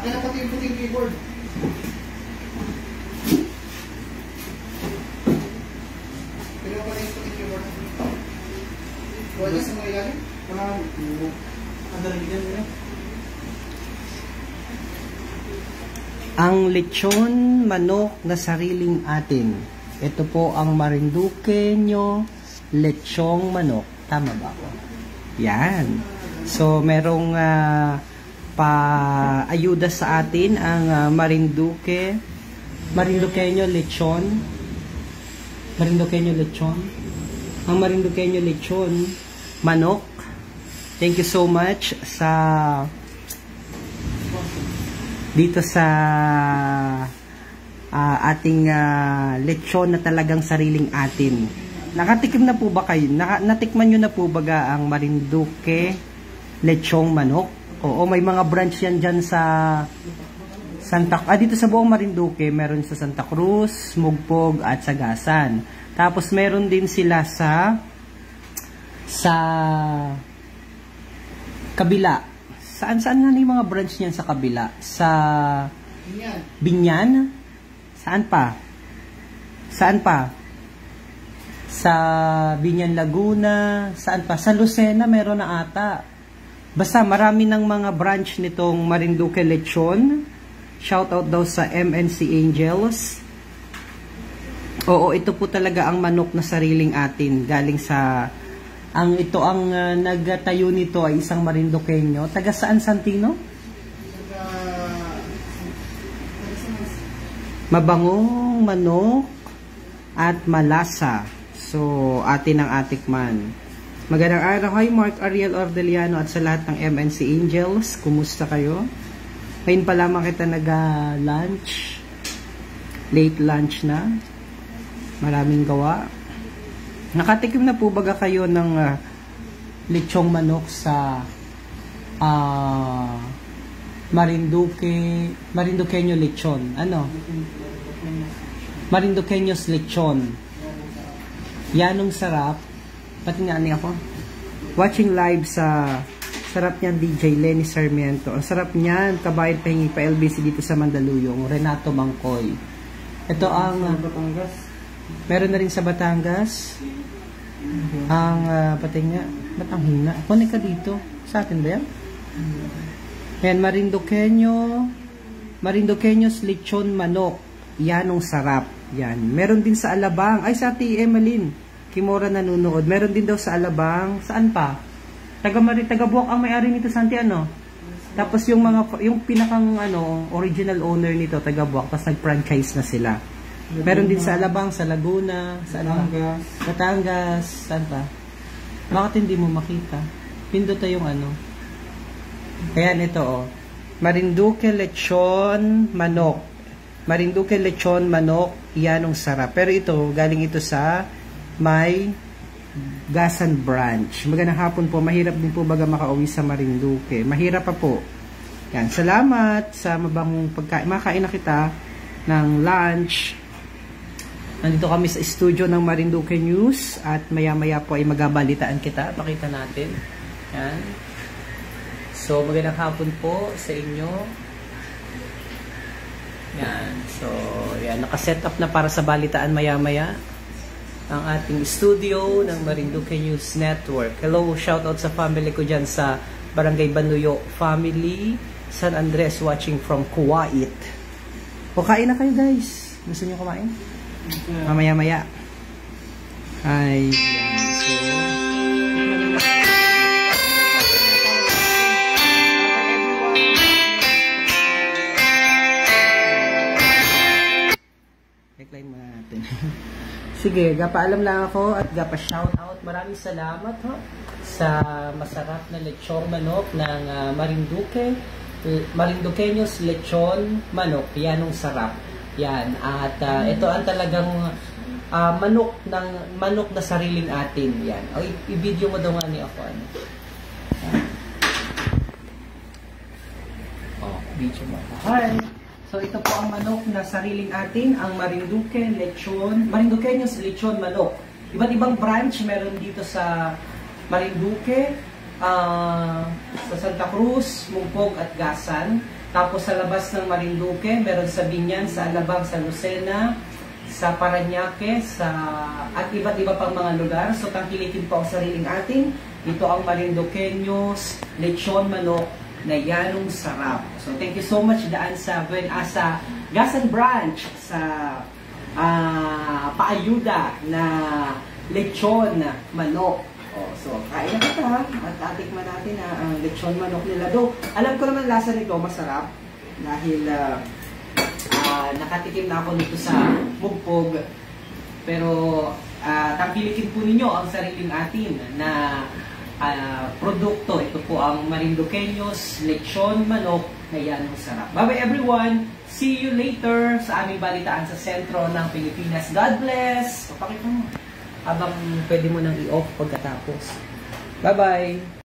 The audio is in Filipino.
Kaya pati yung puting keyboard. Pero pati yung puting keyboard. Wala sa mga ilalim? Wala. Ang dalagigan nila. Ang lechon manok na sariling atin. Ito po ang Marinduqueño lechong manok. Tama ba ako? Yan. So, merong pa-ayuda sa atin ang Marinduqueño lechon. Marinduqueño lechon. Ang Marinduqueño lechon manok. Thank you so much sa dito sa ating lechon na talagang sariling atin. Nakatikim na po ba kayo? Natikman nyo na po ba ang Marinduque lechong manok? Oo, may mga branch yan dyan sa dito sa buong Marinduque, meron sa Santa Cruz, Mugpog, at Sagasan. Tapos meron din sila sa kabila. Saan nga na yung mga branch niyan sa kabila? Sa Binyan? Saan pa? Sa Binyan, Laguna? Saan pa? Sa Lucena meron na ata. Basta marami ng mga branch nitong Marinduque lechon. Shoutout daw sa MNC Angels. Oo, ito po talaga ang manok na sariling atin. Galing sa ito ang nagtayo nito ay isang Marinduqueño. Taga saan, Santino? Mabangong manok at malasa. So, atin ang atikman. Magandang araw. Hi, Mark Ariel Ordeliano at sa lahat ng MNC Angels. Kumusta kayo? Ngayon pa lamang kita nag-lunch. Late lunch na. Maraming gawa. Nakatikim na po baga kayo ng lechong manok sa Marinduqueño lechon? Ano? Marinduqueño's lechon. Yanong sarap. Pati nga ako. Watching live sa sarap niyan DJ Lenny Sarmiento. Ang sarap niyan. Kabayan pahingi pa LBC dito sa Mandaluyong. Renato Mangkoy. Ito ang Batangas. Meron na rin sa Batangas. Ang pati nga. Ba't ang hina? Kunin ka dito. Sa atin ba yan? Ayan, Marinduqueño's lechon manok. Yanong sarap. Yan. Meron din sa Alabang. Ay, sa Ate Emeline Kimora nanonood. Meron din daw sa Alabang. Saan pa? Taga-Buwak ang may-ari nito, Santi, ano? Tapos yung pinakang original owner nito, taga-Buwak. Tapos nag-franchise na sila. Meron din sa Alabang, sa Laguna, sa Batangas. Saan pa? Bakit hindi mo makita? Pindot yung Ayan, ito Marinduque lechon manok. Marinduque lechon manok, yanong sarap. Pero ito, galing ito sa may Gasan branch. Magandang hapon po. Mahirap din po baga makauwi sa Marinduque. Mahirap pa po. Yan. Salamat sa mabangong pagkain. Makain na kita ng lunch. Nandito kami sa studio ng Marinduque News at maya-maya po ay magabalitaan kita. Pakita natin. Yan. So, magandang hapon po sa inyo. Yan. So, yan. Nakaset up na para sa balitaan maya-maya ang ating studio ng Marinduque News Network. Hello, shoutout sa family ko dyan sa Barangay Banuyo Family, San Andres, watching from Kuwait. O, kain na kayo guys. Gusto nyo kumain? Mamaya-maya. Ay, yan. So, decline muna natin. Sige, gapaalam lang ako at gapa-shoutout. Maraming salamat sa masarap na lechong manok ng Marinduque. Marinduqueño's lechon manok. Yanong sarap. Yan. At ito ang talagang manok na sariling atin. Yan. O, i-video mo daw nga ni ako. Video mo. Hi! So, ito po ang manok na sariling atin, ang Marinduqueño's lechon manok. Iba't ibang branch meron dito sa Marinduque, sa Santa Cruz, Mugpog at Gasan. Tapos sa labas ng Marinduque, meron sa Binyan, sa Alabang, sa Lucena, sa Parañaque, at iba't iba pang mga lugar. So tangkilikin po ang sariling atin. Ito ang Marinduqueños lechon manok na yanong sarap. So thank you so much daan sa Gasan Branch sa paayuda na lechon manok. So, kain na kita at atikman natin ang lechon manok nila. Do, alam ko naman lasa nito masarap dahil nakatikim na ako nito sa Mugpog. Pero tangkilikin po ninyo ang sariling atin na produkto. Ito po ang Marinduqueños lechon manok na yanong sarap. Bye-bye everyone! See you later sa aming balitaan sa sentro ng Pilipinas. God bless! Papakita mo. Habang pwede mo nang i-off pagkatapos. Bye-bye!